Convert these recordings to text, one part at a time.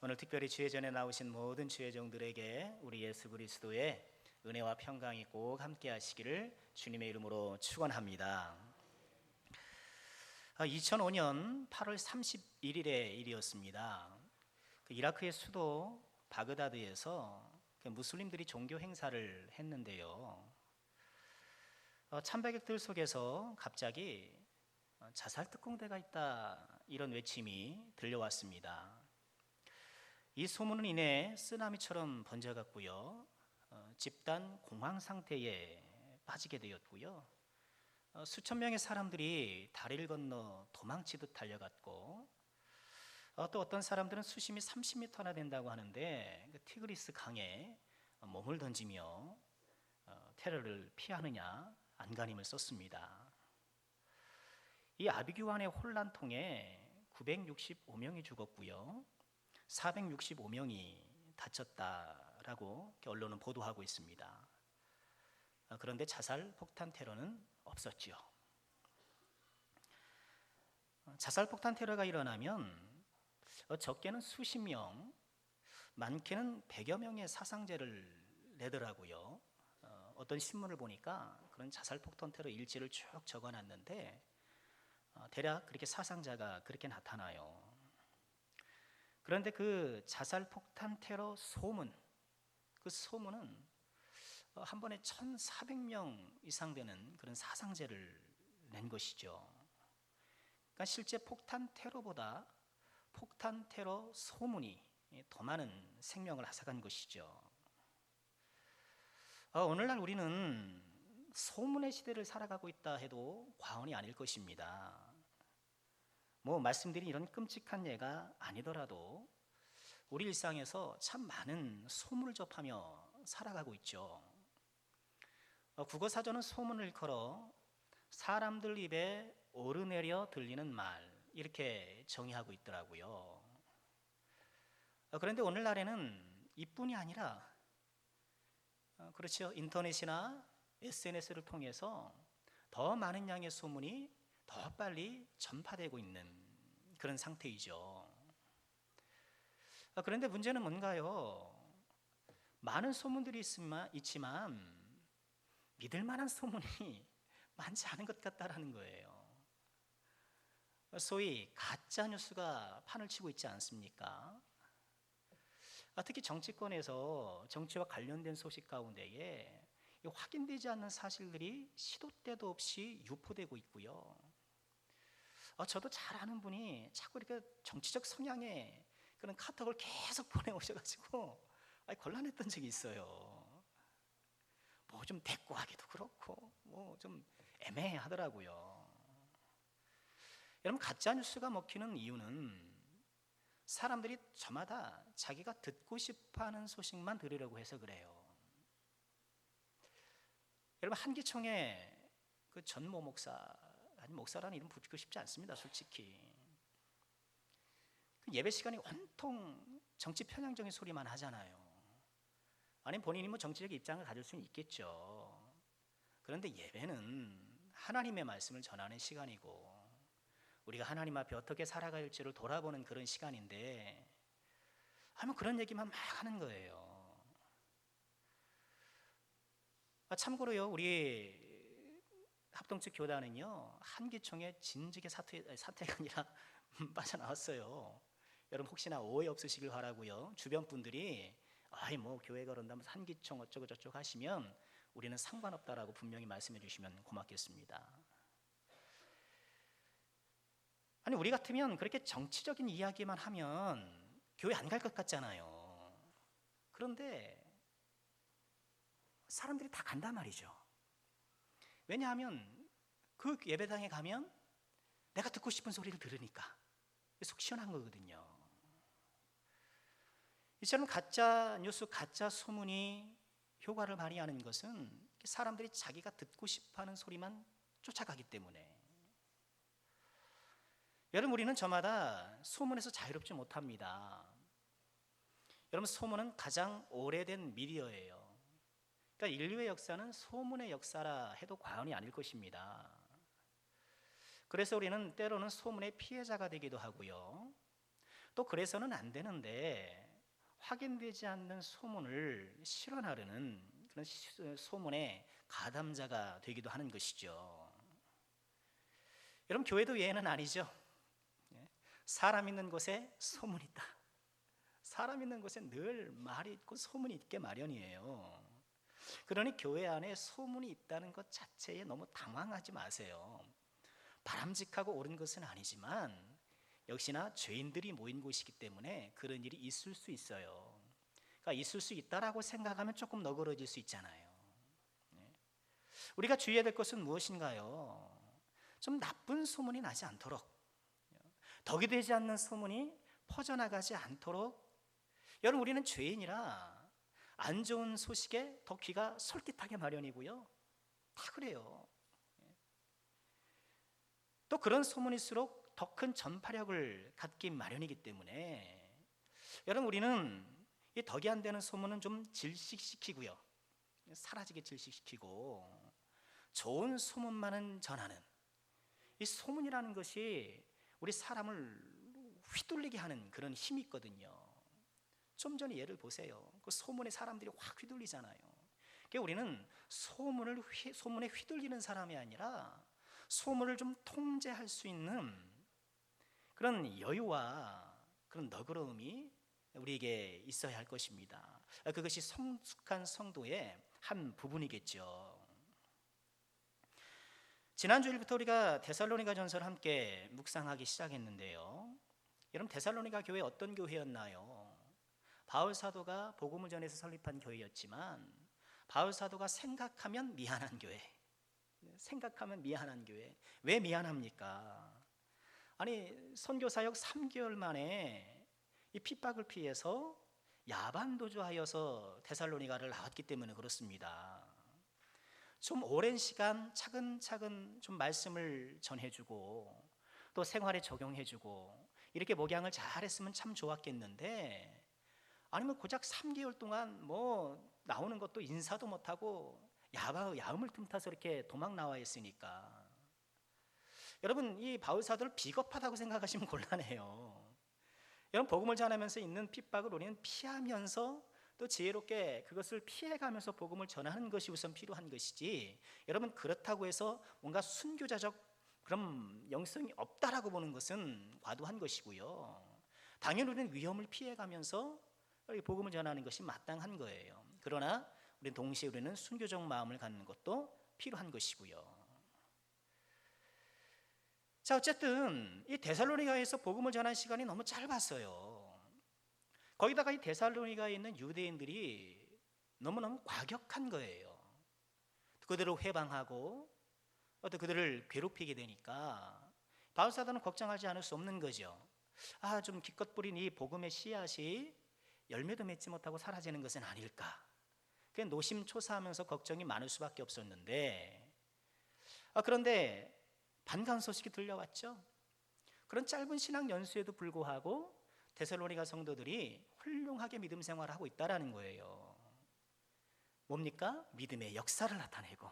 오늘 특별히 주의전에 나오신 모든 주의종들에게 우리 예수 그리스도의 은혜와 평강이 꼭 함께 하시기를 주님의 이름으로 축원합니다. 2005년 8월 31일의 일이었습니다. 이라크의 수도 바그다드에서 무슬림들이 종교 행사를 했는데요. 참배객들 속에서 갑자기 자살 특공대가 있다 이런 외침이 들려왔습니다. 이 소문은 이내 쓰나미처럼 번져갔고요. 집단 공황 상태에 빠지게 되었고요. 수천 명의 사람들이 다리를 건너 도망치듯 달려갔고, 또 어떤 사람들은 수심이 30m나 된다고 하는데 그 티그리스 강에 몸을 던지며 테러를 피하느냐 안간힘을 썼습니다. 이 아비규환의 혼란통에 965명이 죽었고요. 465명이 다쳤다라고 언론은 보도하고 있습니다. 그런데 자살 폭탄 테러는 없었지요. 자살 폭탄 테러가 일어나면 적게는 수십 명, 많게는 100여 명의 사상자를 내더라고요. 어떤 신문을 보니까 그런 자살 폭탄 테러 일지를 쭉 적어놨는데 대략 그렇게 사상자가 그렇게 나타나요. 그런데 그 자살 폭탄 테러 소문, 그 소문은 한 번에 1,400명 이상 되는 그런 사상자를 낸 것이죠. 그러니까 실제 폭탄 테러보다 폭탄 테러 소문이 더 많은 생명을 앗아간 것이죠. 오늘날 우리는 소문의 시대를 살아가고 있다 해도 과언이 아닐 것입니다. 말씀드린 이런 끔찍한 예가 아니더라도 우리 일상에서 참 많은 소문을 접하며 살아가고 있죠. 국어사전은 소문을 일컬어 사람들 입에 오르내려 들리는 말 이렇게 정의하고 있더라고요. 그런데 오늘날에는 이뿐이 아니라 그렇죠. 인터넷이나 SNS를 통해서 더 많은 양의 소문이 더 빨리 전파되고 있는 그런 상태이죠. 그런데 문제는 뭔가요? 많은 소문들이 있지만 믿을 만한 소문이 많지 않은 것 같다라는 거예요. 소위 가짜 뉴스가 판을 치고 있지 않습니까? 특히 정치권에서 정치와 관련된 소식 가운데에 확인되지 않는 사실들이 시도 때도 없이 유포되고 있고요. 저도 잘 아는 분이 자꾸 이렇게 정치적 성향의 그런 카톡을 계속 보내오셔가지고 곤란했던 적이 있어요. 좀 대꾸하기도 그렇고 좀 애매하더라고요. 여러분, 가짜 뉴스가 먹히는 이유는 사람들이 저마다 자기가 듣고 싶어하는 소식만 들으려고 해서 그래요. 여러분, 한기총의 그 전모 목사, 아니 목사라는 이름 붙이고 싶지 않습니다, 솔직히. 그 예배 시간에 온통 정치 편향적인 소리만 하잖아요. 아니면 본인이 정치적 입장을 가질 수는 있겠죠. 그런데 예배는 하나님의 말씀을 전하는 시간이고 우리가 하나님 앞에 어떻게 살아갈지를 돌아보는 그런 시간인데 그런 얘기만 막 하는 거예요. 참고로요, 우리 합동측 교단은요 한기총의 진즉의 사퇴가 아니라 빠져나왔어요. 여러분 혹시나 오해 없으시길 바라고요. 주변 분들이 교회가 그런다면서 한기총 어쩌고 저쩌고 하시면 우리는 상관없다라고 분명히 말씀해 주시면 고맙겠습니다. 아니, 우리 같으면 그렇게 정치적인 이야기만 하면 교회 안 갈 것 같잖아요. 그런데 사람들이 다 간단 말이죠. 왜냐하면 그 예배당에 가면 내가 듣고 싶은 소리를 들으니까 속 시원한 거거든요. 이처럼 가짜 뉴스, 가짜 소문이 효과를 발휘하는 것은 사람들이 자기가 듣고 싶어하는 소리만 쫓아가기 때문에. 여러분, 우리는 저마다 소문에서 자유롭지 못합니다. 여러분, 소문은 가장 오래된 미디어예요. 그러니까 인류의 역사는 소문의 역사라 해도 과언이 아닐 것입니다. 그래서 우리는 때로는 소문의 피해자가 되기도 하고요. 또 그래서는 안 되는데 확인되지 않는 소문을 실현하려는 그런 소문의 가담자가 되기도 하는 것이죠. 여러분, 교회도 예외는 아니죠. 사람 있는 곳에 소문이 있다. 사람 있는 곳에 늘 말이 있고 소문이 있게 마련이에요. 그러니 교회 안에 소문이 있다는 것 자체에 너무 당황하지 마세요. 바람직하고 옳은 것은 아니지만 역시나 죄인들이 모인 곳이기 때문에 그런 일이 있을 수 있어요. 그러니까 있을 수 있다라고 생각하면 조금 너그러질 수 있잖아요. 우리가 주의해야 될 것은 무엇인가요? 좀 나쁜 소문이 나지 않도록, 덕이 되지 않는 소문이 퍼져나가지 않도록. 여러분, 우리는 죄인이라 안 좋은 소식에 더 귀가 솔깃하게 마련이고요. 다 그래요. 또 그런 소문일수록 더 큰 전파력을 갖기 마련이기 때문에 여러분, 우리는 이 덕이 안 되는 소문은 좀 질식시키고요, 사라지게 질식시키고 좋은 소문만은 전하는, 이 소문이라는 것이 우리 사람을 휘둘리게 하는 그런 힘이 있거든요. 좀 전에 예를 보세요. 그 소문에 사람들이 확 휘둘리잖아요. 그러니까 우리는 소문에 휘둘리는 사람이 아니라 소문을 좀 통제할 수 있는 그런 여유와 그런 너그러움이 우리에게 있어야 할 것입니다. 그것이 성숙한 성도의 한 부분이겠죠. 지난주일부터 우리가 데살로니가 전서를 함께 묵상하기 시작했는데요. 여러분, 데살로니가 교회 어떤 교회였나요? 바울 사도가 복음을 전해서 설립한 교회였지만 바울 사도가 생각하면 미안한 교회. 생각하면 미안한 교회. 왜 미안합니까? 아니, 선교 사역 3개월 만에 이 핍박을 피해서 야반도주하여서 데살로니가를 나왔기 때문에 그렇습니다. 좀 오랜 시간 차근차근 좀 말씀을 전해주고 또 생활에 적용해주고 이렇게 목양을 잘했으면 참 좋았겠는데, 아니면 고작 3개월 동안 뭐 나오는 것도 인사도 못하고 야음을 틈타서 이렇게 도망 나와 있으니까 여러분, 이 바울 사도를 비겁하다고 생각하시면 곤란해요. 여러분, 복음을 전하면서 있는 핍박을 우리는 피하면서 또 지혜롭게 그것을 피해가면서 복음을 전하는 것이 우선 필요한 것이지, 여러분, 그렇다고 해서 뭔가 순교자적 그런 영성이 없다라고 보는 것은 과도한 것이고요. 당연히 우리는 위험을 피해가면서 복음을 전하는 것이 마땅한 거예요. 그러나 우리는 동시에 우리는 순교적 마음을 갖는 것도 필요한 것이고요. 자, 어쨌든 이 데살로니가에서 복음을 전한 시간이 너무 짧았어요. 거기다가 이 데살로니가에 있는 유대인들이 너무너무 과격한 거예요. 그들을 회방하고 또 그들을 괴롭히게 되니까 바울 사도는 걱정하지 않을 수 없는 거죠. 좀 기껏 뿌린 이 복음의 씨앗이 열매도 맺지 못하고 사라지는 것은 아닐까. 그게 노심초사하면서 걱정이 많을 수밖에 없었는데, 그런데 반가운 소식이 들려왔죠. 그런 짧은 신앙 연수에도 불구하고 데살로니가 성도들이 훌륭하게 믿음 생활을 하고 있다는 거예요. 뭡니까? 믿음의 역사를 나타내고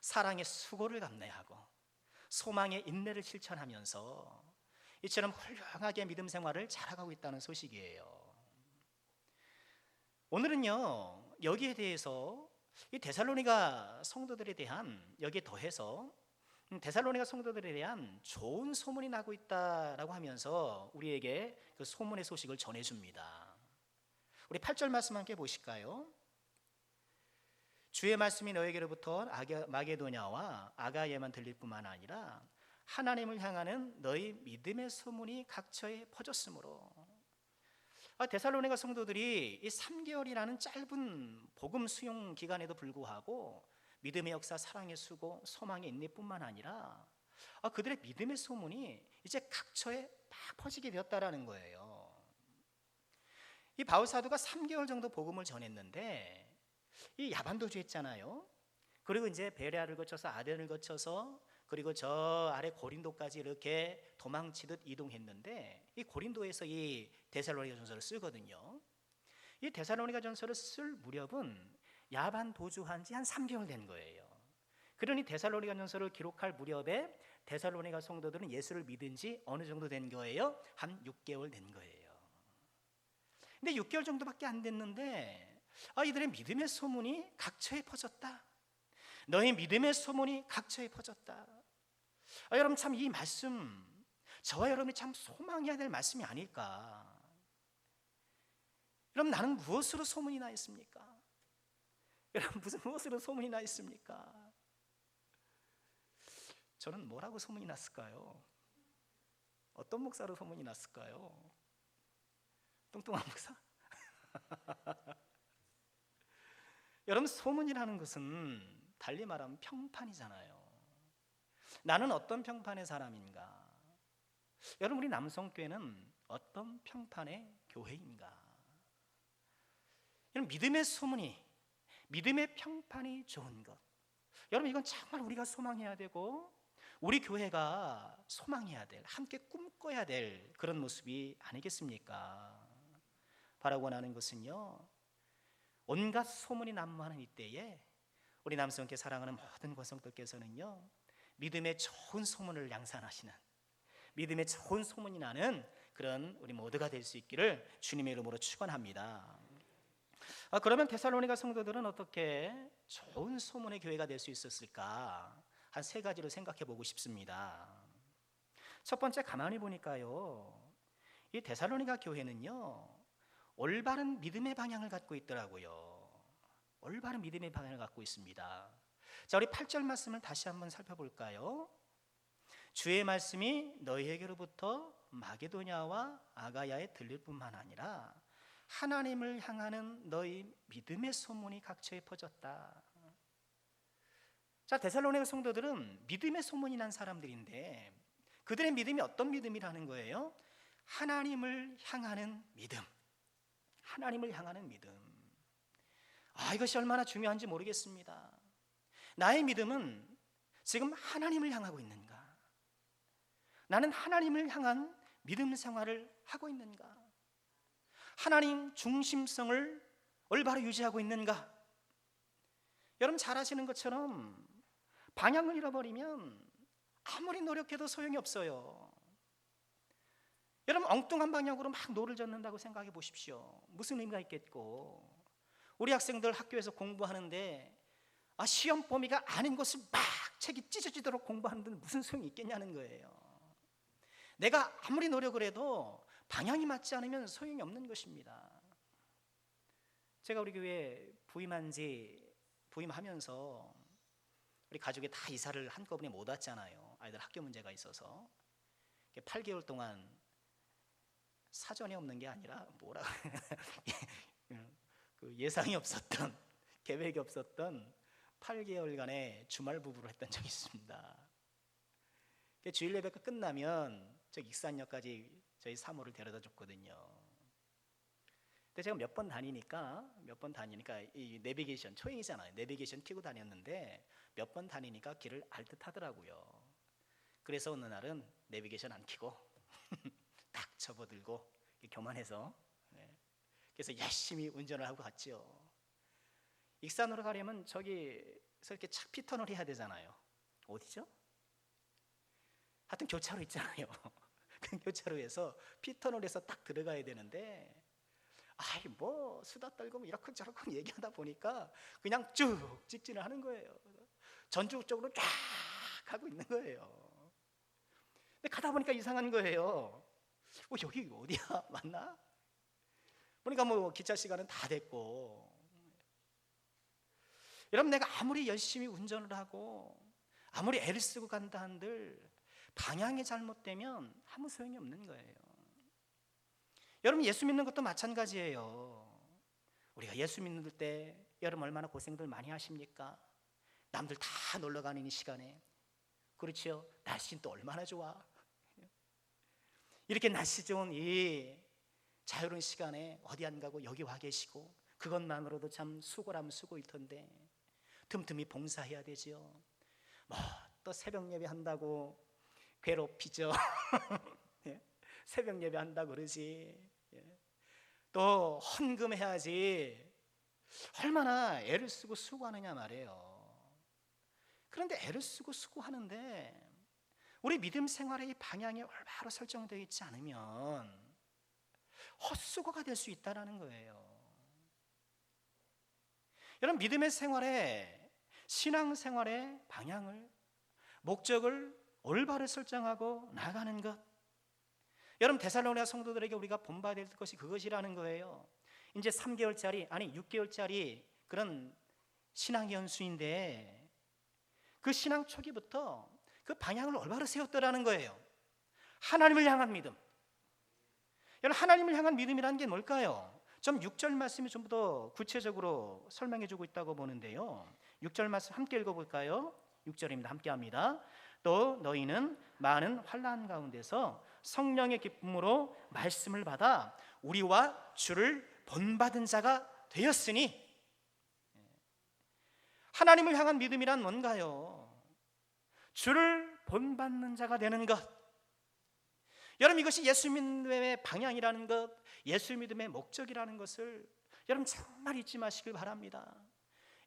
사랑의 수고를 감내하고 소망의 인내를 실천하면서 이처럼 훌륭하게 믿음 생활을 잘하고 있다는 소식이에요. 오늘은요, 여기에 대해서 이 데살로니가 성도들에 대한, 여기에 더해서 데살로니가 성도들에 대한 좋은 소문이 나고 있다라고 하면서 우리에게 그 소문의 소식을 전해줍니다. 우리 8절 말씀 함께 보실까요? 주의 말씀이 너에게로부터 마게도냐와 아가예만 들릴 뿐만 아니라 하나님을 향하는 너희 믿음의 소문이 각처에 퍼졌으므로. 데살로니가 성도들이 이 3개월이라는 짧은 복음 수용 기간에도 불구하고 믿음의 역사, 사랑의 수고, 소망의 인내뿐만 아니라 그들의 믿음의 소문이 이제 각처에 막 퍼지게 되었다라는 거예요. 이 바울 사도가 3개월 정도 복음을 전했는데 이 야반도주 했잖아요. 그리고 이제 베레아를 거쳐서 아덴을 거쳐서 그리고 저 아래 고린도까지 이렇게 도망치듯 이동했는데, 이 고린도에서 이 데살로니가 전서를 쓰거든요. 이 데살로니가 전서를 쓸 무렵은 야반 도주한 지 한 3개월 된 거예요. 그러니 데살로니가 전서를 기록할 무렵에 데살로니가 성도들은 예수를 믿은 지 어느 정도 된 거예요? 한 6개월 된 거예요. 근데 6개월 정도밖에 안 됐는데 이들의 믿음의 소문이 각처에 퍼졌다. 너희 믿음의 소문이 각처에 퍼졌다. 여러분, 참 이 말씀, 저와 여러분이 참 소망해야 될 말씀이 아닐까. 여러분, 나는 무엇으로 소문이 나 있습니까? 여러분, 무엇으로 소문이 나 있습니까? 저는 뭐라고 소문이 났을까요? 어떤 목사로 소문이 났을까요? 뚱뚱한 목사? 여러분, 소문이라는 것은 달리 말하면 평판이잖아요. 나는 어떤 평판의 사람인가? 여러분, 우리 남성교회는 어떤 평판의 교회인가? 여러분, 믿음의 소문이, 믿음의 평판이 좋은 것, 여러분, 이건 정말 우리가 소망해야 되고 우리 교회가 소망해야 될, 함께 꿈꿔야 될 그런 모습이 아니겠습니까? 바라고 하는 것은요, 온갖 소문이 난무하는 이때에 우리 남성께 사랑하는 모든 권성들께서는요, 믿음의 좋은 소문을 양산하시는, 믿음의 좋은 소문이 나는 그런 우리 모두가 될 수 있기를 주님의 이름으로 축원합니다. 그러면 데살로니가 성도들은 어떻게 좋은 소문의 교회가 될 수 있었을까? 한 3가지로 생각해 보고 싶습니다. 첫 번째, 가만히 보니까요, 이 데살로니가 교회는요, 올바른 믿음의 방향을 갖고 있더라고요. 올바른 믿음의 방향을 갖고 있습니다. 자, 우리 8절 말씀을 다시 한번 살펴볼까요? 주의 말씀이 너희에게로부터 마게도냐와 아가야에 들릴 뿐만 아니라 하나님을 향하는 너희 믿음의 소문이 각처에 퍼졌다. 자, 데살로니가 성도들은 믿음의 소문이 난 사람들인데 그들의 믿음이 어떤 믿음이라는 거예요? 하나님을 향하는 믿음. 하나님을 향하는 믿음. 이것이 얼마나 중요한지 모르겠습니다. 나의 믿음은 지금 하나님을 향하고 있는가? 나는 하나님을 향한 믿음 생활을 하고 있는가? 하나님 중심성을 올바로 유지하고 있는가? 여러분, 잘 아시는 것처럼 방향을 잃어버리면 아무리 노력해도 소용이 없어요. 여러분, 엉뚱한 방향으로 막 노를 젓는다고 생각해 보십시오. 무슨 의미가 있겠고, 우리 학생들 학교에서 공부하는데 시험 범위가 아닌 것을 막 책이 찢어지도록 공부하는 데는 무슨 소용이 있겠냐는 거예요. 내가 아무리 노력을 해도 방향이 맞지 않으면 소용이 없는 것입니다. 제가 우리 교회 부임하면서 우리 가족이 다 이사를 한꺼번에 못 왔잖아요. 아이들 학교 문제가 있어서 8개월 동안 사전이 없는 게 아니라 그 예상이 없었던, 계획이 없었던 8개월간의 주말 부부를 했던 적이 있습니다. 주일 예배가 끝나면 저 익산역까지 저희 사모를 데려다 줬거든요. 근데 제가 몇 번 다니니까 이 내비게이션, 초행이잖아요. 내비게이션 켜고 다녔는데 몇 번 다니니까 길을 알 듯 하더라고요. 그래서 어느 날은 내비게이션 안 켜고 딱 접어들고 교만해서, 그래서 열심히 운전을 하고 갔죠. 익산으로 가려면 저기서 이렇게 차 피터널 해야 되잖아요. 어디죠? 하여튼 교차로 있잖아요. 그 교차로에서 피터널에서 딱 들어가야 되는데 수다 떨고 이렇게 저렇게 얘기하다 보니까 그냥 쭉 직진을 하는 거예요. 전국적으로 쫙 가고 있는 거예요. 근데 가다 보니까 이상한 거예요. 여기 어디야? 맞나? 보니까 기차 시간은 다 됐고. 여러분, 내가 아무리 열심히 운전을 하고 아무리 애를 쓰고 간다 한들 방향이 잘못되면 아무 소용이 없는 거예요. 여러분, 예수 믿는 것도 마찬가지예요. 우리가 예수 믿는 때 여러분 얼마나 고생들 많이 하십니까? 남들 다 놀러 가는 이 시간에, 그렇죠? 날씨는 또 얼마나 좋아. 이렇게 날씨 좋은 이 자유로운 시간에 어디 안 가고 여기 와 계시고, 그것만으로도 참 수고라면 수고일 텐데 틈틈이 봉사해야 되죠. 또 새벽 예배 한다고 괴롭히죠. 새벽 예배 한다고 그러지. 또 헌금해야지. 얼마나 애를 쓰고 수고하느냐 말이에요. 그런데 애를 쓰고 수고하는데 우리 믿음 생활의 이 방향이 올바로 설정되어 있지 않으면 헛수고가 될 수 있다는 거예요. 여러분, 믿음의 생활에, 신앙생활의 방향을, 목적을 올바로 설정하고 나가는 것, 여러분 데살로니가 성도들에게 우리가 본받아야 될 것이 그것이라는 거예요. 이제 3개월짜리 아니 6개월짜리 그런 신앙 연수인데 그 신앙 초기부터 그 방향을 올바로 세웠더라는 거예요. 하나님을 향한 믿음. 여러분, 하나님을 향한 믿음이라는 게 뭘까요? 좀 6절 말씀이 좀 더 구체적으로 설명해 주고 있다고 보는데요. 6절 말씀 함께 읽어볼까요? 6절입니다. 함께 합니다. 또 너희는 많은 환난 가운데서 성령의 기쁨으로 말씀을 받아 우리와 주를 본받은 자가 되었으니. 하나님을 향한 믿음이란 뭔가요? 주를 본받는 자가 되는 것. 여러분, 이것이 예수 믿음의 방향이라는 것, 예수 믿음의 목적이라는 것을 여러분 정말 잊지 마시길 바랍니다.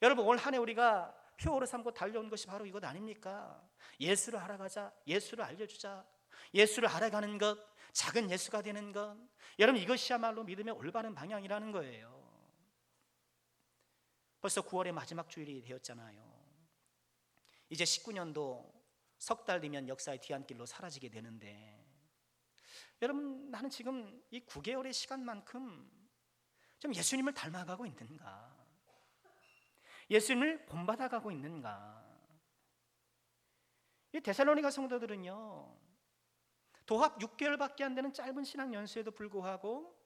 여러분, 올 한 해 우리가 표어로 삼고 달려온 것이 바로 이것 아닙니까? 예수를 알아가자, 예수를 알려주자, 예수를 알아가는 것, 작은 예수가 되는 것. 여러분, 이것이야말로 믿음의 올바른 방향이라는 거예요. 벌써 9월의 마지막 주일이 되었잖아요. 이제 19년도 석 달 뒤면 역사의 뒤안길로 사라지게 되는데, 여러분, 나는 지금 이 9개월의 시간만큼 좀 예수님을 닮아가고 있는가? 예수님을 본받아가고 있는가? 이 데살로니가 성도들은요, 도합 6개월밖에 안 되는 짧은 신앙 연수에도 불구하고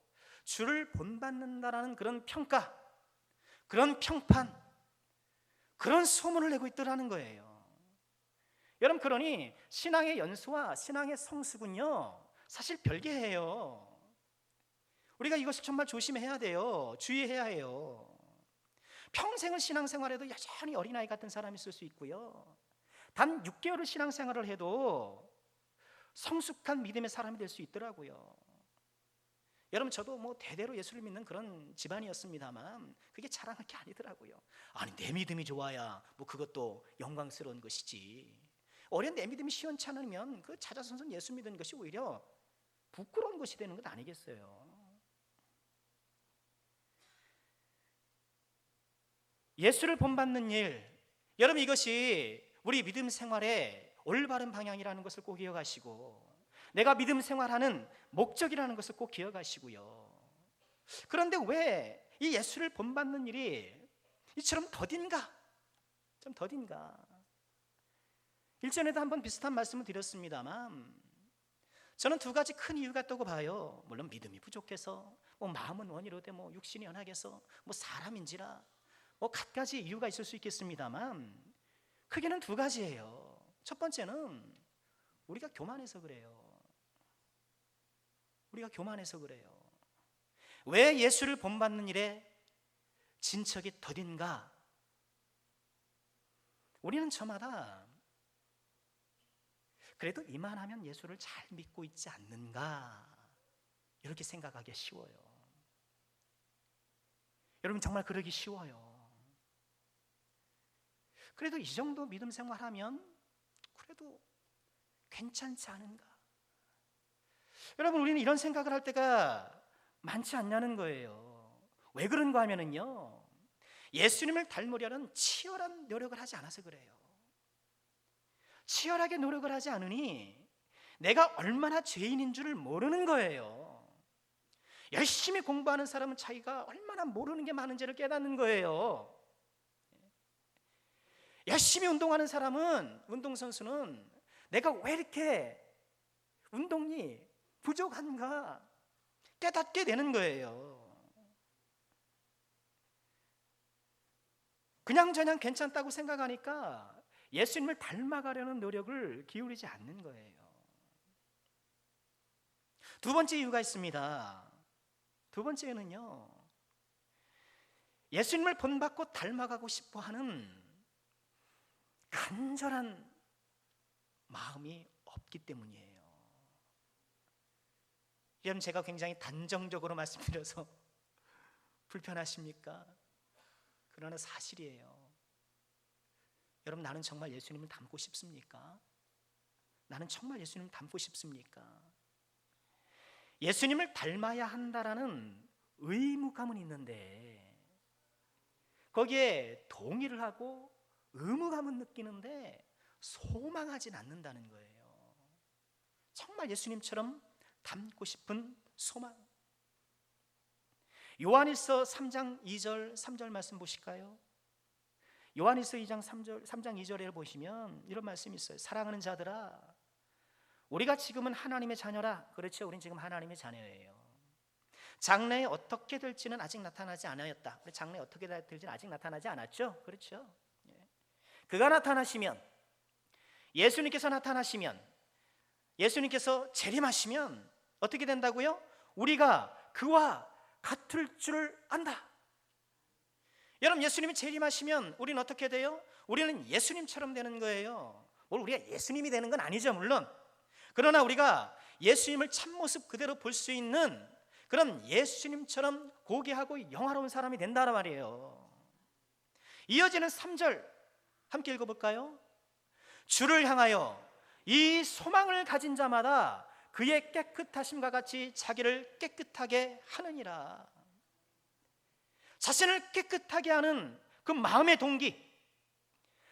주를 본받는다라는 그런 평가, 그런 평판, 그런 소문을 내고 있더라는 거예요. 여러분, 그러니 신앙의 연수와 신앙의 성숙은요 사실 별개예요. 우리가 이것을 정말 조심해야 돼요. 주의해야 해요. 평생을 신앙생활해도 여전히 어린아이 같은 사람이 있을 수 있고요, 단 6개월을 신앙생활을 해도 성숙한 믿음의 사람이 될 수 있더라고요. 여러분, 저도 뭐 대대로 예수를 믿는 그런 집안이었습니다만 그게 자랑할 게 아니더라고요. 아니, 내 믿음이 좋아야 뭐 그것도 영광스러운 것이지, 어린 내 믿음이 시원치 않으면 그 자자손손 예수 믿는 것이 오히려 부끄러운 것이 되는 것 아니겠어요? 예수를 본받는 일, 여러분, 이것이 우리 믿음 생활의 올바른 방향이라는 것을 꼭 기억하시고, 내가 믿음 생활하는 목적이라는 것을 꼭 기억하시고요. 그런데 왜 이 예수를 본받는 일이 이처럼 더딘가? 좀 더딘가? 일전에도 한번 비슷한 말씀을 드렸습니다만, 저는 두 가지 큰 이유가 있다고 봐요. 물론 믿음이 부족해서, 뭐 마음은 원이로되 뭐 육신이 연약해서, 뭐 사람인지라, 뭐 갖가지 이유가 있을 수 있겠습니다만 크게는 두 가지예요. 첫 번째는 우리가 교만해서 그래요. 우리가 교만해서 그래요. 왜 예수를 본받는 일에 진척이 더딘가? 우리는 저마다 그래도 이만하면 예수를 잘 믿고 있지 않는가, 이렇게 생각하기 쉬워요. 여러분, 정말 그러기 쉬워요. 그래도 이 정도 믿음 생활하면 그래도 괜찮지 않은가? 여러분, 우리는 이런 생각을 할 때가 많지 않냐는 거예요. 왜 그런가 하면은요, 예수님을 닮으려는 치열한 노력을 하지 않아서 그래요. 치열하게 노력을 하지 않으니 내가 얼마나 죄인인 줄을 모르는 거예요. 열심히 공부하는 사람은 자기가 얼마나 모르는 게 많은지를 깨닫는 거예요. 열심히 운동하는 사람은, 운동선수는 내가 왜 이렇게 운동이 부족한가 깨닫게 되는 거예요. 그냥저냥 괜찮다고 생각하니까 예수님을 닮아가려는 노력을 기울이지 않는 거예요. 두 번째 이유가 있습니다. 두 번째는요, 예수님을 본받고 닮아가고 싶어하는 간절한 마음이 없기 때문이에요. 여러분, 제가 굉장히 단정적으로 말씀드려서 불편하십니까? 그러나 사실이에요. 여러분, 나는 정말 예수님을 닮고 싶습니까? 나는 정말 예수님을 닮고 싶습니까? 예수님을 닮아야 한다라는 의무감은 있는데 거기에 동의를 하고 의무감은 느끼는데 소망하진 않는다는 거예요. 정말 예수님처럼 닮고 싶은 소망. 요한일서 3장 2절 3절 말씀 보실까요? 요한일서 2장 3장 2절에 보시면 이런 말씀이 있어요. 사랑하는 자들아, 우리가 지금은 하나님의 자녀라. 그렇죠, 우린 지금 하나님의 자녀예요. 장래에 어떻게 될지는 아직 나타나지 않았다. 장래에 어떻게 될지는 아직 나타나지 않았죠. 그렇죠. 그가 나타나시면, 예수님께서 나타나시면, 예수님께서 재림하시면 어떻게 된다고요? 우리가 그와 같을 줄 안다. 여러분, 예수님이 재림하시면 우리는 어떻게 돼요? 우리는 예수님처럼 되는 거예요. 뭘 우리가 예수님이 되는 건 아니죠, 물론. 그러나 우리가 예수님을 참모습 그대로 볼 수 있는 그런 예수님처럼 고귀하고 영화로운 사람이 된다는 말이에요. 이어지는 3절 함께 읽어볼까요? 주를 향하여 이 소망을 가진 자마다 그의 깨끗하심과 같이 자기를 깨끗하게 하느니라. 자신을 깨끗하게 하는 그 마음의 동기,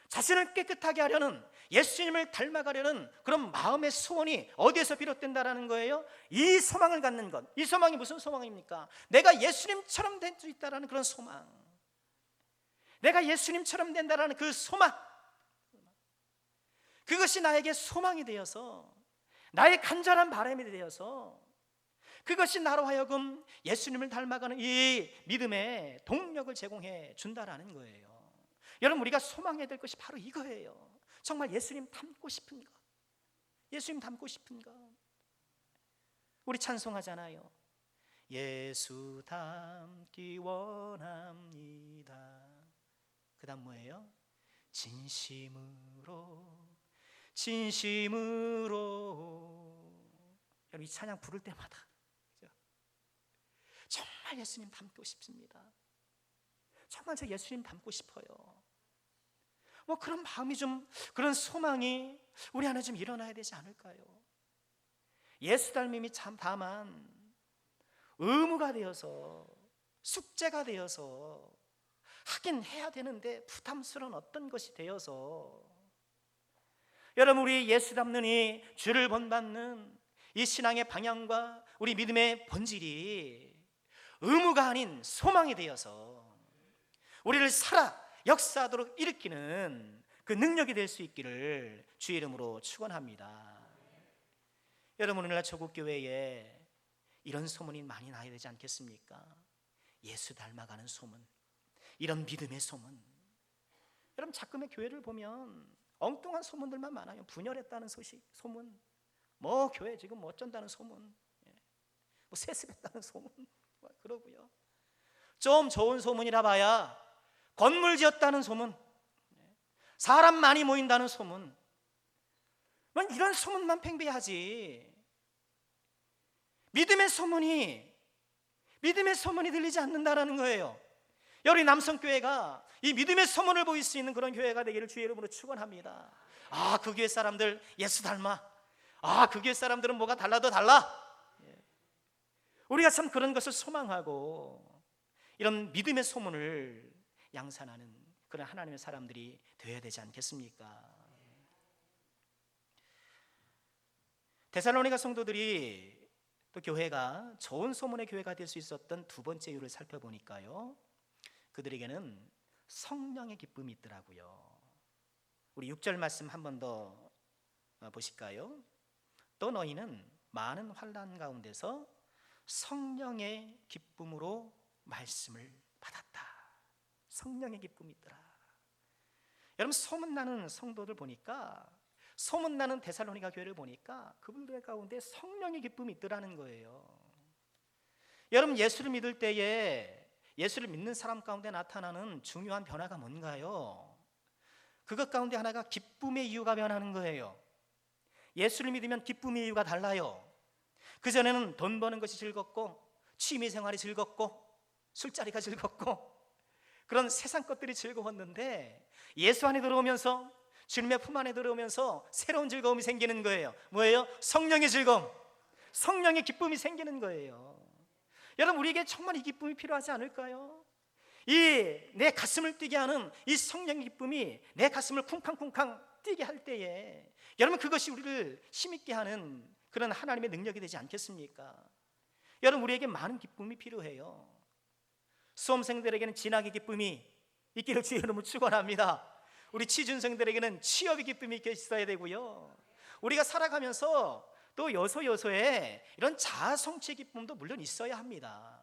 자신을 깨끗하게 하려는, 예수님을 닮아가려는 그런 마음의 소원이 어디에서 비롯된다라는 거예요? 이 소망을 갖는 것. 이 소망이 무슨 소망입니까? 내가 예수님처럼 될 수 있다라는 그런 소망, 내가 예수님처럼 된다라는 그 소망, 그것이 나에게 소망이 되어서, 나의 간절한 바람이 되어서, 그것이 나로 하여금 예수님을 닮아가는 이 믿음의 동력을 제공해 준다라는 거예요. 여러분, 우리가 소망해야 될 것이 바로 이거예요. 정말 예수님 닮고 싶은 것, 예수님 닮고 싶은 것. 우리 찬송하잖아요. 예수 닮기 원합니다. 그 다음 뭐예요? 진심으로 여러분, 이 찬양 부를 때마다 정말 예수님 닮고 싶습니다. 정말 저 예수님 닮고 싶어요. 뭐 그런 마음이 좀, 그런 소망이 우리 안에 좀 일어나야 되지 않을까요? 예수 닮음이 참 다만 의무가 되어서, 숙제가 되어서 하긴 해야 되는데 부담스러운 어떤 것이 되어서, 여러분, 우리 예수 닮는 이 주를 본받는 이 신앙의 방향과 우리 믿음의 본질이 의무가 아닌 소망이 되어서 우리를 살아 역사하도록 일으키는 그 능력이 될 수 있기를 주의 이름으로 축원합니다. 여러분, 오늘날 조국교회에 이런 소문이 많이 나야 되지 않겠습니까? 예수 닮아가는 소문, 이런 믿음의 소문. 여러분, 자꾸의 교회를 보면 엉뚱한 소문들만 많아요. 분열했다는 소문, 뭐 교회 지금 뭐 어쩐다는 소문, 뭐 세습했다는 소문, 그러고요. 좀 좋은 소문이라 봐야 건물 지었다는 소문, 사람 많이 모인다는 소문, 이런 소문만 팽배하지 믿음의 소문이 들리지 않는다라는 거예요. 여러분, 남성교회가 이 믿음의 소문을 보일 수 있는 그런 교회가 되기를 주의 이름으로 축원합니다. 아, 그 교회 사람들 예수 닮아. 아, 그 교회 사람들은 뭐가 달라도 달라. 우리가 참 그런 것을 소망하고 이런 믿음의 소문을 양산하는 그런 하나님의 사람들이 되어야 되지 않겠습니까? 데살로니가 성도들이 또 교회가 좋은 소문의 교회가 될 수 있었던 두 번째 이유를 살펴보니까요, 그들에게는 성령의 기쁨이 있더라고요. 우리 6절 말씀 한 번 더 보실까요? 또 너희는 많은 환난 가운데서 성령의 기쁨으로 말씀을 받았다. 성령의 기쁨이 있더라. 여러분, 소문나는 성도들 보니까, 소문나는 데살로니가 교회를 보니까 그분들 가운데 성령의 기쁨이 있더라는 거예요. 여러분, 예수를 믿을 때에 예수를 믿는 사람 가운데 나타나는 중요한 변화가 뭔가요? 그것 가운데 하나가 기쁨의 이유가 변하는 거예요. 예수를 믿으면 기쁨의 이유가 달라요. 그전에는 돈 버는 것이 즐겁고, 취미생활이 즐겁고, 술자리가 즐겁고, 그런 세상 것들이 즐거웠는데 예수 안에 들어오면서 주님의 품 안에 들어오면서 새로운 즐거움이 생기는 거예요. 뭐예요? 성령의 즐거움, 성령의 기쁨이 생기는 거예요. 여러분, 우리에게 정말 이 기쁨이 필요하지 않을까요? 이 내 가슴을 뛰게 하는 이 성령의 기쁨이 내 가슴을 쿵쾅쿵쾅 뛰게 할 때에 여러분, 그것이 우리를 힘있게 하는 그런 하나님의 능력이 되지 않겠습니까? 여러분, 우리에게 많은 기쁨이 필요해요. 수험생들에게는 진학의 기쁨이 있기를 주의 이름으로 축원합니다. 우리 취준생들에게는 취업의 기쁨이 있어야 되고요, 우리가 살아가면서 또 요소요소에 이런 자아성취의 기쁨도 물론 있어야 합니다.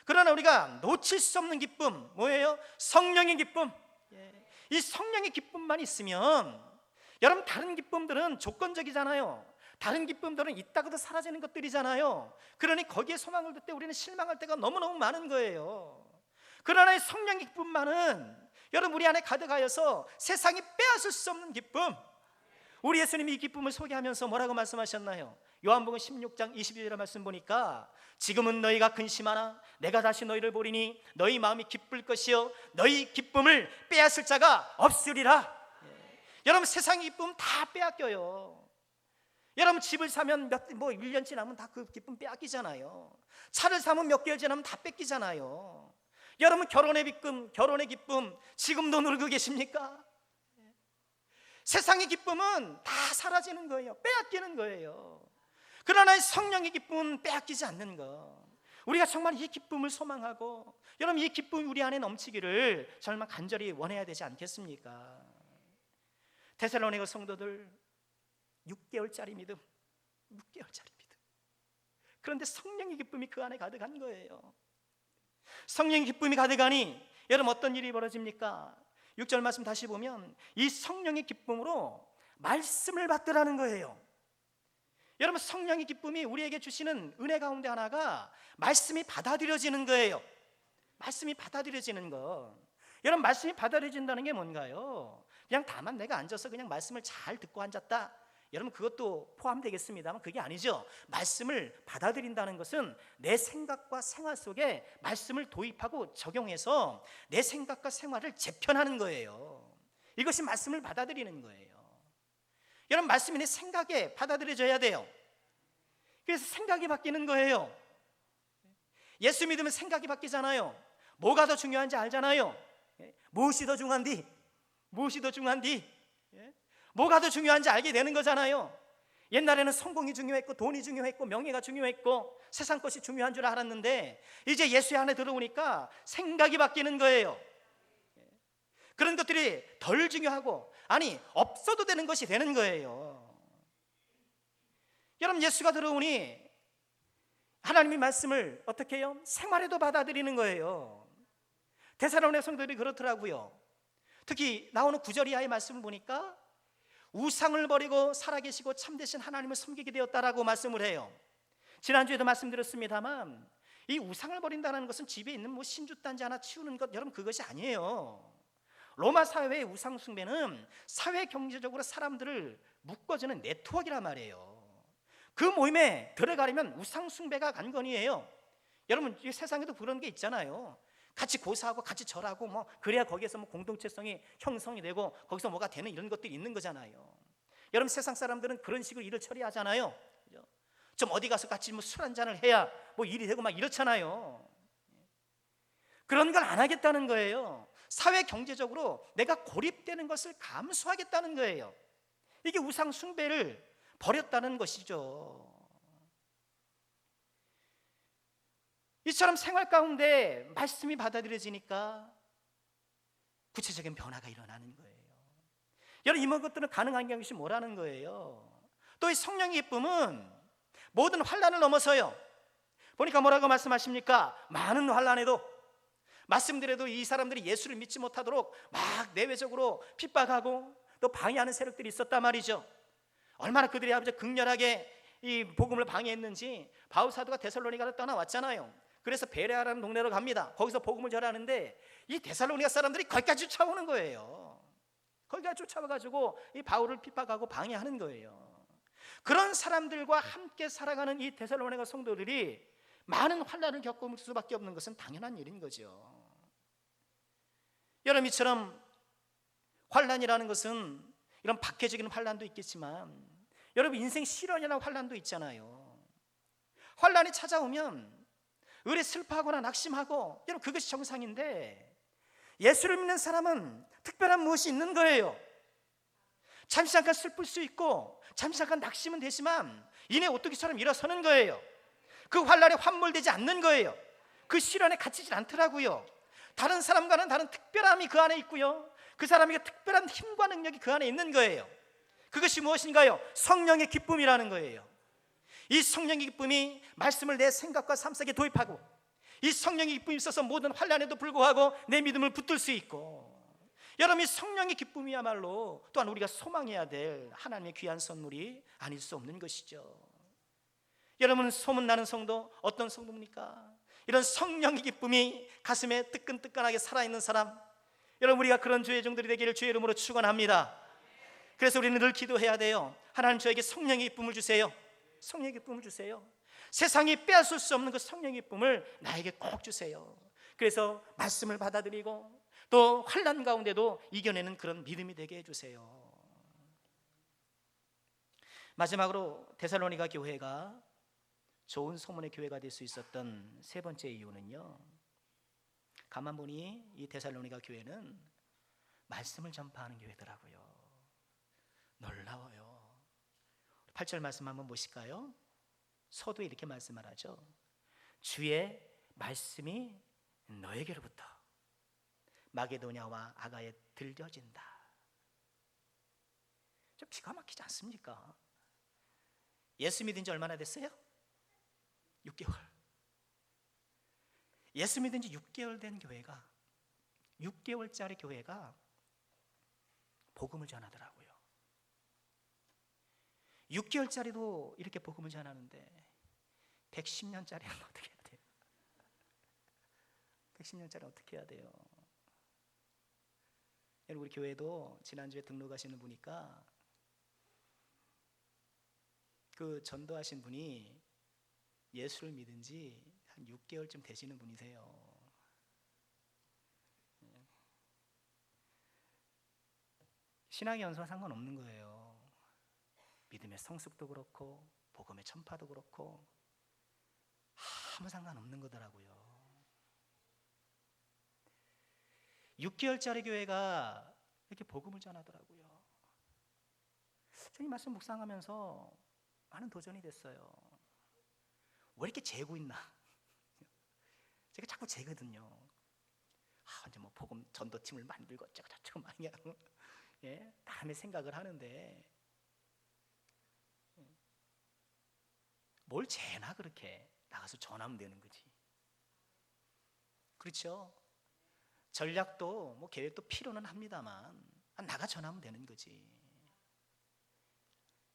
그러나 우리가 놓칠 수 없는 기쁨, 뭐예요? 성령의 기쁨. 이 성령의 기쁨만 있으면 여러분, 다른 기쁨들은 조건적이잖아요. 다른 기쁨들은 있다가도 사라지는 것들이잖아요. 그러니 거기에 소망을 둘 때 우리는 실망할 때가 너무너무 많은 거예요. 그러나 이 성령의 기쁨만은 여러분, 우리 안에 가득하여서 세상이 빼앗을 수 없는 기쁨. 우리 예수님이 이 기쁨을 소개하면서 뭐라고 말씀하셨나요? 요한복음 16장 22절의 말씀 보니까 지금은 너희가 근심하나 내가 다시 너희를 보리니 너희 마음이 기쁠 것이요 너희 기쁨을 빼앗을 자가 없으리라. 여러분, 세상의 기쁨 다 빼앗겨요. 여러분, 집을 사면 1년 지나면 다 그 기쁨 빼앗기잖아요. 차를 사면 몇 개월 지나면 다 뺏기잖아요. 여러분, 결혼의 기쁨 지금도 누리고 계십니까? 세상의 기쁨은 다 사라지는 거예요. 빼앗기는 거예요. 그러나 성령의 기쁨은 빼앗기지 않는 것. 우리가 정말 이 기쁨을 소망하고 여러분, 이 기쁨이 우리 안에 넘치기를 정말 간절히 원해야 되지 않겠습니까? 데살로니가 성도들 6개월짜리 믿음, 6개월짜리 믿음. 그런데 성령의 기쁨이 그 안에 가득한 거예요. 성령의 기쁨이 가득하니 여러분, 어떤 일이 벌어집니까? 6절 말씀 다시 보면 이 성령의 기쁨으로 말씀을 받더라는 거예요. 여러분, 성령의 기쁨이 우리에게 주시는 은혜 가운데 하나가 말씀이 받아들여지는 거예요. 말씀이 받아들여지는 것. 여러분, 말씀이 받아들여진다는 게 뭔가요? 그냥 다만 내가 앉아서 그냥 말씀을 잘 듣고 앉았다, 여러분, 그것도 포함되겠습니다만 그게 아니죠. 말씀을 받아들인다는 것은 내 생각과 생활 속에 말씀을 도입하고 적용해서 내 생각과 생활을 재편하는 거예요. 이것이 말씀을 받아들이는 거예요. 여러분, 말씀이 내 생각에 받아들여져야 돼요. 그래서 생각이 바뀌는 거예요. 예수 믿으면 생각이 바뀌잖아요. 뭐가 더 중요한지 알잖아요. 무엇이 더 중요한디? 무엇이 더 중요한디? 뭐가 더 중요한지 알게 되는 거잖아요. 옛날에는 성공이 중요했고 돈이 중요했고 명예가 중요했고 세상 것이 중요한 줄 알았는데 이제 예수 안에 들어오니까 생각이 바뀌는 거예요. 그런 것들이 덜 중요하고, 아니, 없어도 되는 것이 되는 거예요. 여러분, 예수가 들어오니 하나님의 말씀을 어떻게 해요? 생활에도 받아들이는 거예요. 데살로니가 성도들이 그렇더라고요. 특히 나오는 9절 이하의 말씀을 보니까 우상을 버리고 살아계시고 참되신 하나님을 섬기게 되었다라고 말씀을 해요. 지난주에도 말씀드렸습니다만 이 우상을 버린다는 것은 집에 있는 신주단지 하나 치우는 것, 여러분, 그것이 아니에요. 로마 사회의 우상 숭배는 사회 경제적으로 사람들을 묶어주는 네트워크란 말이에요. 그 모임에 들어가려면 우상 숭배가 관건이에요. 여러분, 이 세상에도 그런 게 있잖아요. 같이 고사하고 같이 절하고 그래야 거기에서 공동체성이 형성이 되고 거기서 뭐가 되는 이런 것들이 있는 거잖아요. 여러분, 세상 사람들은 그런 식으로 일을 처리하잖아요. 좀 어디 가서 같이 술 한잔을 해야 일이 되고 막 이렇잖아요. 그런 걸 안 하겠다는 거예요. 사회 경제적으로 내가 고립되는 것을 감수하겠다는 거예요. 이게 우상 숭배를 버렸다는 것이죠. 이처럼 생활 가운데 말씀이 받아들여지니까 구체적인 변화가 일어나는 거예요. 여러분, 이런 것들은 가능한 것이 뭐라는 거예요? 또 이 성령의 기쁨은 모든 환난을 넘어서요. 보니까 뭐라고 말씀하십니까? 많은 환난에도, 말씀드려도 이 사람들이 예수를 믿지 못하도록 막 내외적으로 핍박하고 또 방해하는 세력들이 있었단 말이죠. 얼마나 그들이 아버지 극렬하게 이 복음을 방해했는지 바울 사도가 데살로니가를 떠나왔잖아요. 그래서 베레아라는 동네로 갑니다. 거기서 복음을 전하는데 이 데살로니가 사람들이 거기까지 쫓아오는 거예요. 거기까지 쫓아와가지고 이 바울을 핍박하고 방해하는 거예요. 그런 사람들과 함께 살아가는 이 데살로니가 성도들이 많은 환난을 겪을 수밖에 없는 것은 당연한 일인 거죠. 여러분, 이처럼 환난이라는 것은 이런 박해적인 환난도 있겠지만 여러분 인생 실현이라는 환난도 있잖아요. 환난이 찾아오면 의뢰 슬퍼하거나 낙심하고, 여러분 그것이 정상인데, 예수를 믿는 사람은 특별한 무엇이 있는 거예요. 잠시 잠깐 슬플 수 있고 잠시 잠깐 낙심은 되지만 이내 오뚜기처럼 일어서는 거예요. 그 환난에 환몰되지 않는 거예요. 그 시련에 갇히질 않더라고요. 다른 사람과는 다른 특별함이 그 안에 있고요, 그 사람에게 특별한 힘과 능력이 그 안에 있는 거예요. 그것이 무엇인가요? 성령의 기쁨이라는 거예요. 이 성령의 기쁨이 말씀을 내 생각과 삶 속에 도입하고, 이 성령의 기쁨이 있어서 모든 환난에도 불구하고 내 믿음을 붙들 수 있고, 여러분 이 성령의 기쁨이야말로 또한 우리가 소망해야 될 하나님의 귀한 선물이 아닐 수 없는 것이죠. 여러분 소문나는 성도 어떤 성도입니까? 이런 성령의 기쁨이 가슴에 뜨끈뜨끈하게 살아있는 사람, 여러분 우리가 그런 주의 종들이 되기를 주의 이름으로 축원합니다. 그래서 우리는 늘 기도해야 돼요. 하나님 저에게 성령의 기쁨을 주세요. 성령의 기쁨을 주세요. 세상이 빼앗을 수 없는 그 성령의 기쁨을 나에게 꼭 주세요. 그래서 말씀을 받아들이고 또 환난 가운데도 이겨내는 그런 믿음이 되게 해주세요. 마지막으로 데살로니가 교회가 좋은 소문의 교회가 될 수 있었던 세 번째 이유는요, 가만 보니 이 데살로니가 교회는 말씀을 전파하는 교회더라고요. 놀라워요. 8절 말씀 한번 보실까요? 서두에 이렇게 말씀을 하죠. 주의 말씀이 너에게로부터 마게도냐와 아가에 들려진다. 좀 기가 막히지 않습니까? 예수 믿은 지 얼마나 됐어요? 6개월. 예수 믿은 지 6개월 된 교회가, 6개월짜리 교회가 복음을 전하더라고요. 6개월짜리도 이렇게 복음을 전하는데 110년짜리는 어떻게 해야 돼요? 110년짜리 어떻게 해야 돼요? 우리 교회도 지난주에 등록하시는 분이니까 그 전도하신 분이 예수를 믿은 지 한 6개월쯤 되시는 분이세요. 신앙의 연수와 상관없는 거예요. 믿음의 성숙도 그렇고 복음의 전파도 그렇고 아무 상관없는 거더라고요. 6개월짜리 교회가 이렇게 복음을 전하더라고요. 저는 이 말씀 묵상하면서 많은 도전이 됐어요. 왜 이렇게 재고 있나? 제가 자꾸 재거든요. 이제 뭐 복음 전도팀을 만들고 어쩌고 막 그냥 다음에 생각을 하는데 뭘 재나 그렇게 나가서 전하면 되는 거지. 그렇죠? 전략도 뭐 계획도 필요는 합니다만 나가 전하면 되는 거지.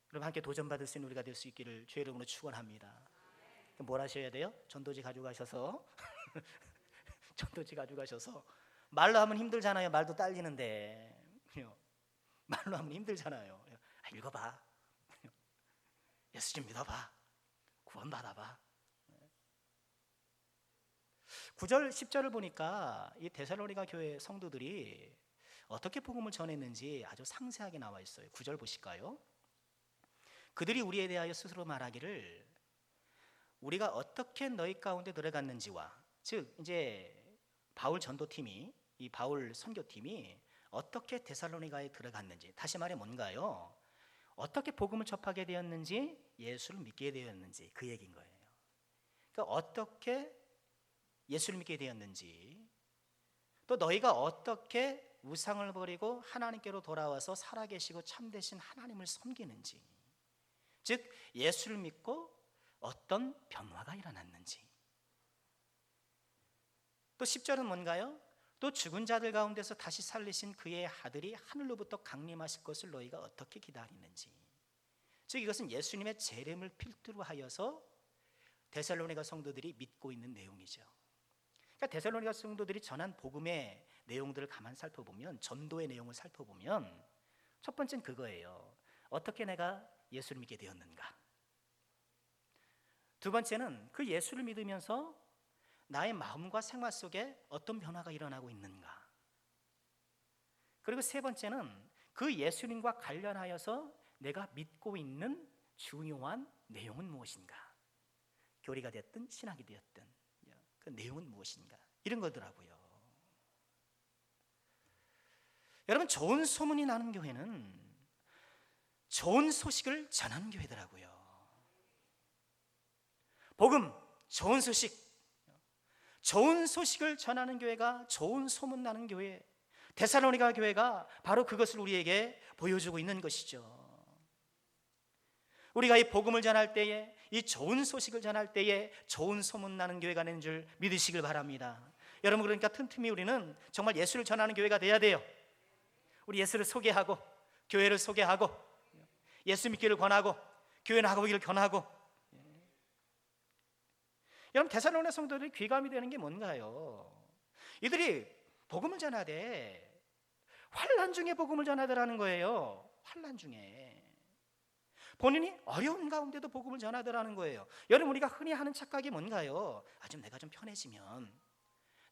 그럼 함께 도전받을 수 있는 우리가 될 수 있기를 주의 이름으로 축원합니다. 뭘 하셔야 돼요? 전도지 가져가셔서 전도지 가져가셔서 말로 하면 힘들잖아요. 말도 딸리는데 말로 하면 힘들잖아요. 읽어봐. 예수 좀 믿어봐. 구원 받아봐. 9절 10절을 보니까 이 데살로니가 교회 성도들이 어떻게 복음을 전했는지 아주 상세하게 나와 있어요. 9절 보실까요? 그들이 우리에 대하여 스스로 말하기를 우리가 어떻게 너희 가운데 들어갔는지와, 즉 이제 바울 전도팀이, 이 바울 선교팀이 어떻게 데살로니가에 들어갔는지, 다시 말해 뭔가요? 어떻게 복음을 접하게 되었는지, 예수를 믿게 되었는지, 그 얘기인 거예요. 그러니까 어떻게 예수를 믿게 되었는지, 또 너희가 어떻게 우상을 버리고 하나님께로 돌아와서 살아계시고 참되신 하나님을 섬기는지, 즉 예수를 믿고 어떤 변화가 일어났는지. 또 10절은 뭔가요? 또 죽은 자들 가운데서 다시 살리신 그의 아들이 하늘로부터 강림하실 것을 너희가 어떻게 기다리는지. 즉 이것은 예수님의 재림을 필두로 하여서 데살로니가 성도들이 믿고 있는 내용이죠. 그러니까 데살로니가 성도들이 전한 복음의 내용들을 가만 살펴보면, 전도의 내용을 살펴보면 첫 번째는 그거예요. 어떻게 내가 예수를 믿게 되었는가. 두 번째는 그 예수를 믿으면서 나의 마음과 생활 속에 어떤 변화가 일어나고 있는가. 그리고 세 번째는 그 예수님과 관련하여서 내가 믿고 있는 중요한 내용은 무엇인가? 교리가 됐든 신학이 되었든 그 내용은 무엇인가? 이런 거더라고요. 여러분, 좋은 소문이 나는 교회는 좋은 소식을 전하는 교회더라고요. 복음, 좋은 소식, 좋은 소식을 전하는 교회가 좋은 소문 나는 교회, 데살로니가 교회가 바로 그것을 우리에게 보여주고 있는 것이죠. 우리가 이 복음을 전할 때에, 이 좋은 소식을 전할 때에 좋은 소문 나는 교회가 되는 줄 믿으시길 바랍니다. 여러분, 그러니까 틈틈이 우리는 정말 예수를 전하는 교회가 돼야 돼요. 우리 예수를 소개하고 교회를 소개하고 예수 믿기를 권하고 교회 나가기를 권하고. 여러분, 데살로니가 성도들이 귀감이 되는 게 뭔가요? 이들이 복음을 전하되 환난 중에 복음을 전하더라는 거예요. 환난 중에 본인이 어려운 가운데도 복음을 전하더라는 거예요. 여러분, 우리가 흔히 하는 착각이 뭔가요? 좀 내가 좀 편해지면,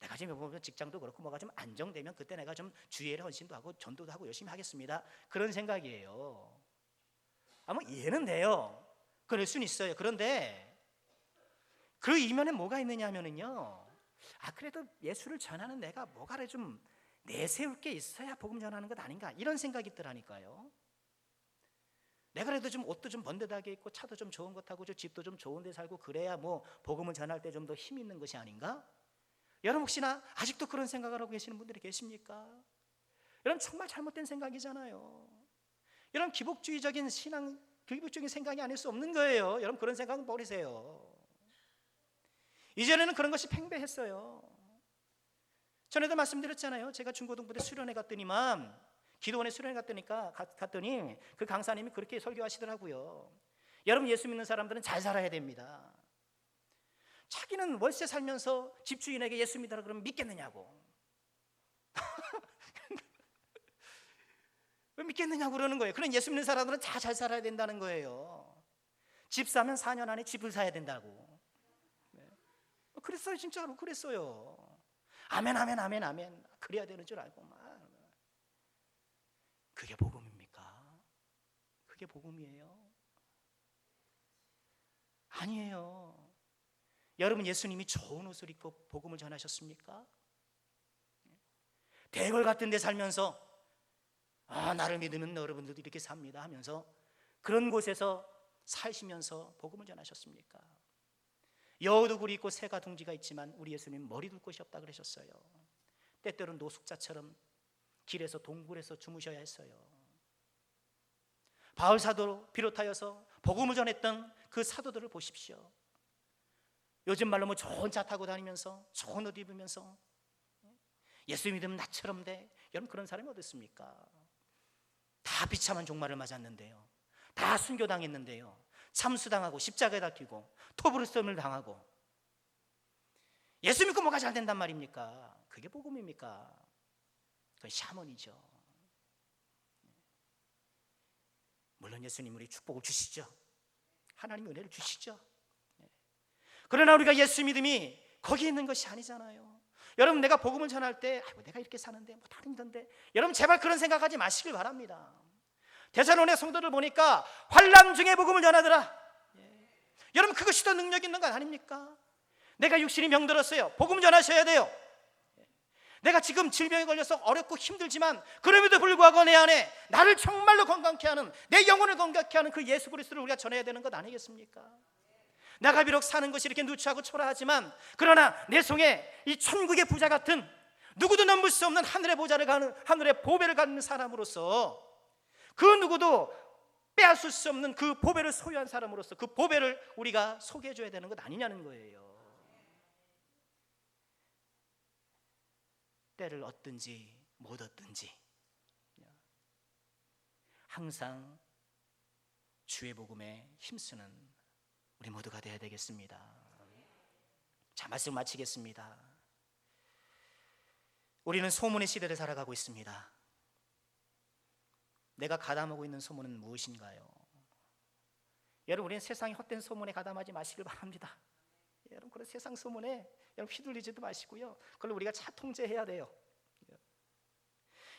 내가 지금 직장도 그렇고 뭐가 좀 안정되면 그때 내가 좀 주일에 헌신도 하고 전도도 하고 열심히 하겠습니다. 그런 생각이에요. 뭐 이해는 돼요. 그럴 수는 있어요. 그런데 그 이면에 뭐가 있느냐 하면은요, 그래도 예수를 전하는 내가 뭐가를 좀 내세울 게 있어야 복음 전하는 것 아닌가, 이런 생각이 있더라니까요. 내가 그래도 좀 옷도 좀 번듯하게 입고 차도 좀 좋은 것 타고 집도 좀 좋은 데 살고 그래야 뭐 복음을 전할 때 좀 더 힘 있는 것이 아닌가? 여러분, 혹시나 아직도 그런 생각을 하고 계시는 분들이 계십니까? 여러분, 정말 잘못된 생각이잖아요. 여러분, 기복주의적인 신앙, 기복적인 생각이 아닐 수 없는 거예요. 여러분, 그런 생각은 버리세요. 이전에는 그런 것이 팽배했어요. 전에도 말씀드렸잖아요. 제가 중고등부 때 수련회 갔더니만, 기도원에 수련회 갔더니 그 강사님이 그렇게 설교하시더라고요. 여러분, 예수 믿는 사람들은 잘 살아야 됩니다. 자기는 월세 살면서 집주인에게 예수 믿으라 그러면 믿겠느냐고. 왜 믿겠느냐고 그러는 거예요. 그런 예수 믿는 사람들은 다 잘 살아야 된다는 거예요. 집 사면 4년 안에 집을 사야 된다고. 그랬어요. 진짜로 그랬어요. 아멘 아멘 아멘 아멘. 그래야 되는 줄 알고만. 그게 복음입니까? 그게 복음이에요? 아니에요. 여러분, 예수님이 좋은 옷을 입고 복음을 전하셨습니까? 대궐 같은 데 살면서 나를 믿으면 여러분들도 이렇게 삽니다 하면서 그런 곳에서 사시면서 복음을 전하셨습니까? 여우도 굴이 있고 새가 둥지가 있지만 우리 예수님 머리 둘 곳이 없다 그러셨어요. 때때로는 노숙자처럼 길에서 동굴에서 주무셔야 했어요. 바울 사도로 비롯하여서 복음을 전했던 그 사도들을 보십시오. 요즘 말로 뭐 좋은 차 타고 다니면서 좋은 옷 입으면서 예수 믿으면 나처럼 돼. 여러분, 그런 사람이 어디 있습니까? 다 비참한 종말을 맞았는데요, 다 순교당했는데요, 참수당하고 십자가에 달히고 토브루스톰을 당하고 예수 믿고 뭐가 잘 된단 말입니까? 그게 복음입니까? 그건 샤먼이죠. 물론 예수님 우리 축복을 주시죠. 하나님의 은혜를 주시죠. 그러나 우리가 예수 믿음이 거기에 있는 것이 아니잖아요. 여러분, 내가 복음을 전할 때 내가 이렇게 사는데 뭐 다른 건데, 여러분 제발 그런 생각하지 마시길 바랍니다. 데살로니가 성도들 보니까 환난 중에 복음을 전하더라. 여러분, 그것이 더 능력 있는 것 아닙니까? 내가 육신이 병들었어요. 복음 전하셔야 돼요. 내가 지금 질병에 걸려서 어렵고 힘들지만 그럼에도 불구하고 내 안에 나를 정말로 건강케 하는, 내 영혼을 건강케 하는 그 예수 그리스도를 우리가 전해야 되는 것 아니겠습니까? 내가 비록 사는 것이 이렇게 누추하고 초라하지만 그러나 내 속에 이 천국의 부자 같은, 누구도 넘볼 수 없는 하늘의 보좌를 가는, 하늘의 보배를 갖는 사람으로서, 그 누구도 빼앗을 수 없는 그 보배를 소유한 사람으로서 그 보배를 우리가 소개해 줘야 되는 것 아니냐는 거예요. 때를 얻든지 못 얻든지 항상 주의 복음에 힘쓰는 우리 모두가 되어야 되겠습니다. 자, 말씀 마치겠습니다. 우리는 소문의 시대를 살아가고 있습니다. 내가 가담하고 있는 소문은 무엇인가요? 여러분, 우리는 세상의 헛된 소문에 가담하지 마시길 바랍니다. 여러분, 그런 세상 소문에 여러분 휘둘리지도 마시고요, 그걸 우리가 잘 통제해야 돼요.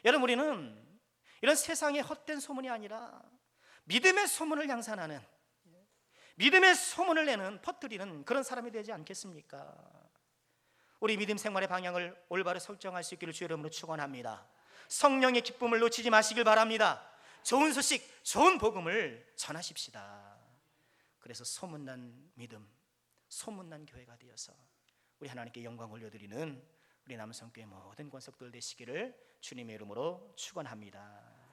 여러분, 우리는 이런 세상의 헛된 소문이 아니라 믿음의 소문을 양산하는, 믿음의 소문을 내는, 퍼뜨리는 그런 사람이 되지 않겠습니까? 우리 믿음 생활의 방향을 올바로 설정할 수 있기를 주의 이름으로 축원합니다. 성령의 기쁨을 놓치지 마시길 바랍니다. 좋은 소식, 좋은 복음을 전하십시다. 그래서 소문난 믿음, 소문난 교회가 되어서 우리 하나님께 영광 올려드리는 우리 남성교회 모든 권속들 되시기를 주님의 이름으로 축원합니다.